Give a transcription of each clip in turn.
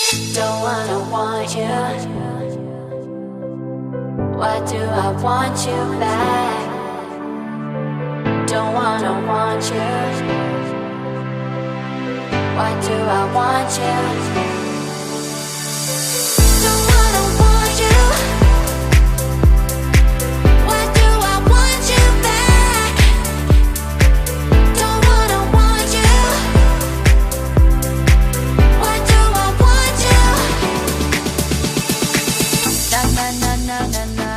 Don't wanna want you. Why do I want you back? Don't wanna want you. Why do I want you? Don't wanna want you. Why do I want you back? Don't wanna want you. Why do I want you? Na na na na na na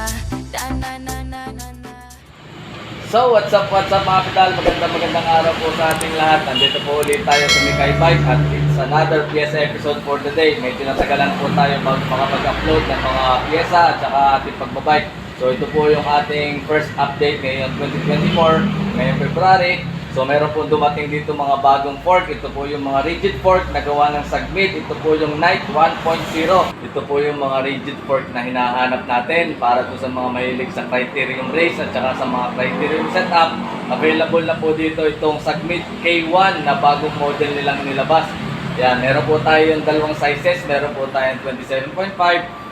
na na na na na. So, what's up mga pedal? Magandang araw po sa ating lahat. Nandito po ulit tayo sa Mikay Bike at it's another PSA episode for today. Medyo natagalan po tayo bago makapag-upload ng mga pyesa at saka ating pagbabike. So, ito po yung ating first update ngayon 2024, ngayong February. So, meron po dumating dito mga bagong fork. Ito po yung mga rigid fork na gawa ng Sagmit. Ito po yung Knight 1.0. Ito po yung mga rigid fork na hinahanap natin para po sa mga mahilig sa criterium race at saka sa mga criterium setup. Available na po dito itong Sagmit K1 na bagong model nilang nilabas. Yan, meron po tayo yung dalawang sizes. Meron po tayong 27.5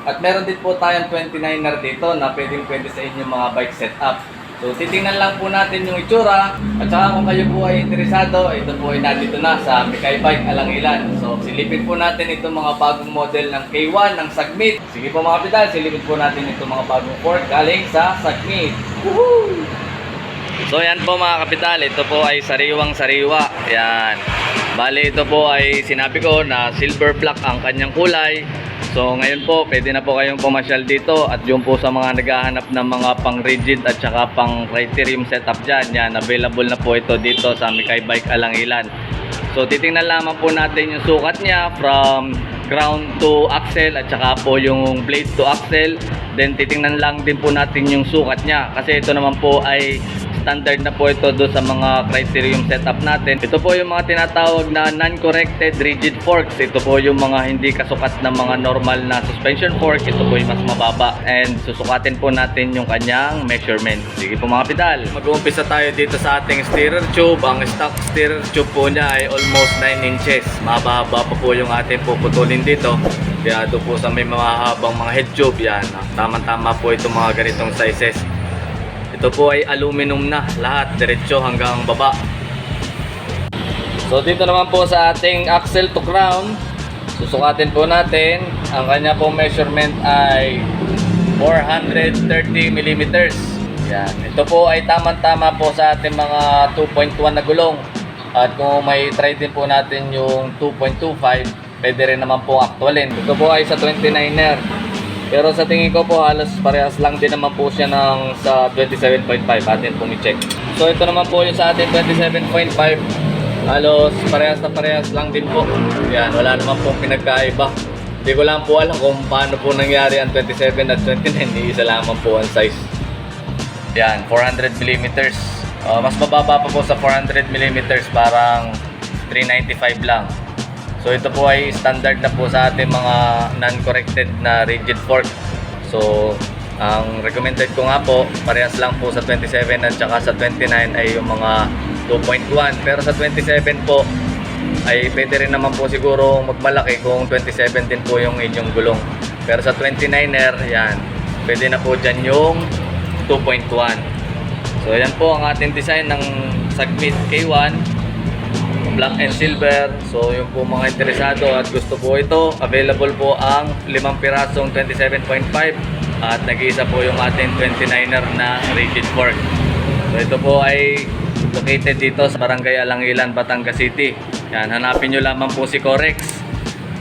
at meron din po tayong 29er dito na pwede sa inyong mga bike setup. So, titingnan lang po natin yung itsura at saka kung kayo po ay interesado, ito po ay nandito na sa Mikay Bike Alangilan. So, silipin po natin itong mga bagong model ng K1 ng Sagmit. Sige po mga pedal, silipin po natin itong mga bagong fork galing sa Sagmit. Woohoo! So, yan po mga kapital, ito po ay sariwang-sariwa. Yan. Bali, ito po ay sinabi ko na silver black ang kanyang kulay. So ngayon po, pwede na po kayong pumasyal dito at yung po sa mga naghahanap ng mga pang rigid at saka pang criterium setup dyan, yan, available na po ito dito sa Mikay Bike Alangilan. So titingnan lamang po natin yung sukat niya from ground to axle at saka po yung blade to axle. Then titingnan lang din po natin yung sukat niya kasi ito naman po ay standard na po ito doon sa mga criterium setup natin. Ito po yung mga tinatawag na non-corrected rigid forks. Ito po yung mga hindi kasukat ng mga normal na suspension fork. Ito po yung mas mababa. And susukatin po natin yung kanyang measurement. Sige po mga pedal. Mag-uumpisa tayo dito sa ating steerer tube. Ang stock steerer tube po niya ay almost 9 inches. Mababa pa po yung ating puputulin dito. Kaya doon po sa may mga habang mga head tube. Yan. Tama-tama po itong mga ganitong sizes. Ito po ay aluminum na lahat, diretso hanggang baba. So dito naman po sa ating axle to crown, susukatin po natin. Ang kanya pong measurement ay 430 mm. Yan. Ito po ay tamang-tama po sa ating mga 2.1 na gulong. At kung may try din po natin yung 2.25, pwede rin naman po aktualin. Ito po ay sa 29er. Pero sa tingin ko po halos parehas lang din naman po siya ng sa 27.5 atin pong i-check. So ito naman po yung sa atin 27.5, halos parehas na parehas lang din po. Yan, wala naman pong pinagkaiba. Hindi ko lang po alam kung paano po nangyari ang 27 at 29, isa lamang po ang size. Yan, 400 mm. Mas mababa pa po sa 400 mm, parang 395 lang. So ito po ay standard na po sa ating mga non-corrected na rigid fork. So ang recommended ko nga po, parehas lang po sa 27 at saka sa 29 ay yung mga 2.1. Pero sa 27 po ay pwede rin naman po siguro magmalaki kung 27 din po yung inyong gulong. Pero sa 29er, yan, pwede na po dyan yung 2.1. So yan po ang ating design ng Sagmit K1. Black and silver. So yung po mga interesado at gusto po ito, available po ang 5 pirasong 27.5 at nag-iisa po yung ating 29er na rigid fork. So ito po ay located dito sa Barangay Alangilan, Batangas City. Yan, hanapin nyo lamang po si Corex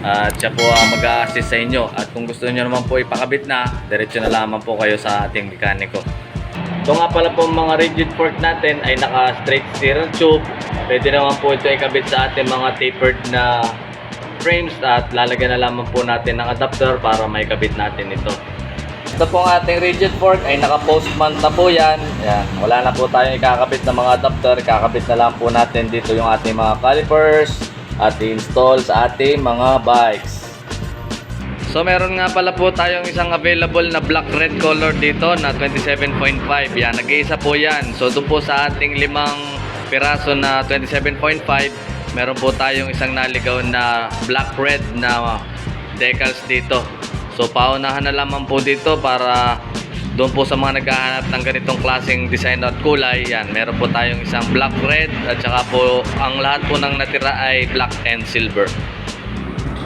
at siya po ang mag-a-assist sa inyo. At kung gusto nyo naman po ipakabit na, diretso na lamang po kayo sa ating mekaniko. Ito nga pala po mga rigid fork natin ay naka straight steerer tube. Pwede naman po ito ikabit sa ating mga tapered na frames at lalagyan na lamang po natin ng adapter para may kabit natin ito. Ito po ang ating rigid fork ay naka post mount na po yan. Yan. Wala na po tayong ikakabit na mga adapter. Ikakabit na lang po natin dito yung ating mga calipers at i-install sa ating mga bikes. So meron nga pala po tayong isang available na black red color dito na 27.5. Yan, nag-iisa po yan. So doon po sa ating 5 piraso na 27.5, meron po tayong isang naligaw na black red na decals dito. So paunahan na lamang po dito para doon po sa mga naghahanap ng ganitong klaseng design at kulay. Yan, meron po tayong isang black red at saka po ang lahat po ng natira ay black and silver.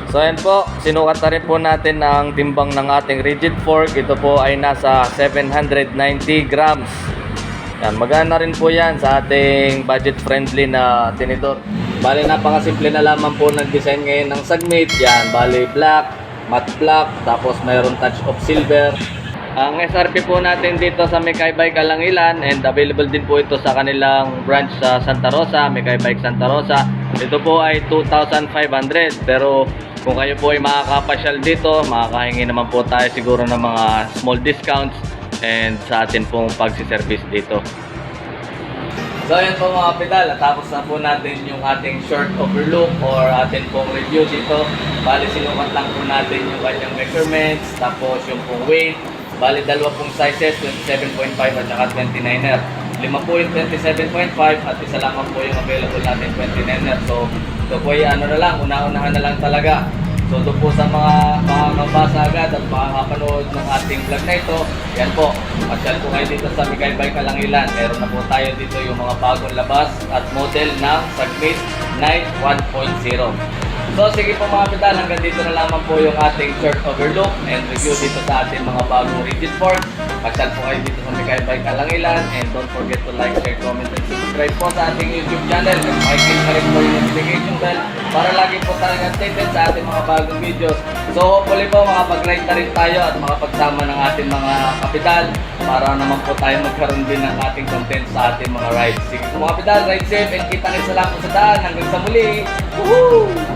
So ayan po, sinukat na rin po natin ang timbang ng ating rigid fork. Ito po ay nasa 790 grams. Yan, magana rin po yan sa ating budget friendly na tinidor. Bali napakasimple na lamang po ng design ngayon ng Sagmit. Yan, bali black, matte black, tapos mayroon touch of silver. Ang SRP po natin dito sa Mekay Bike Alangilan, and available din po ito sa kanilang branch sa Santa Rosa, Mekay Bike Santa Rosa. Ito po ay 2,500, pero kung kayo po ay makakapasyal dito, makakahingi naman po tayo siguro ng mga small discounts and sa atin pong pagsiservice dito. So ayan po mga pedal, tapos na po natin yung ating short overlook or atin pong review dito. Bali sinukat lang po natin yung kanyang measurements, tapos yung pong weight. Bali dalawa pong sizes, 27.5 at saka 29er. Lima po yung 27.5 at isa lamang po yung available natin 29er. So ito po ay ano na lang, una-unahan na lang talaga. So ito po sa mga makakabasa agad at makakapanood ng ating vlog na ito, yan po, pasyal po kayo dito sa Mekay Bike Alangilan. Meron na po tayo dito yung mga bagong labas at model ng Sagmit Night 1.0. So sige po mga pedal, hanggang dito na lamang po yung ating short overlook and review dito sa ating mga bagong rigid fork. Pasyal po kayo dito sa Mekay Bike Alangilan, and don't forget to like, share, comment, and subscribe po sa ating YouTube channel. At makikita na rin po yung notification bell para lagi po tayong updated sa ating mga bagong videos. So hopefully po makapag-ride na rin tayo at makapagsama ng ating mga kapital para naman po tayo magkaroon din ng ating content sa ating mga rides. Sige po mga kapital, ride safe and kita-kits sa lang po sa daan. Hanggang sa muli! Woohoo!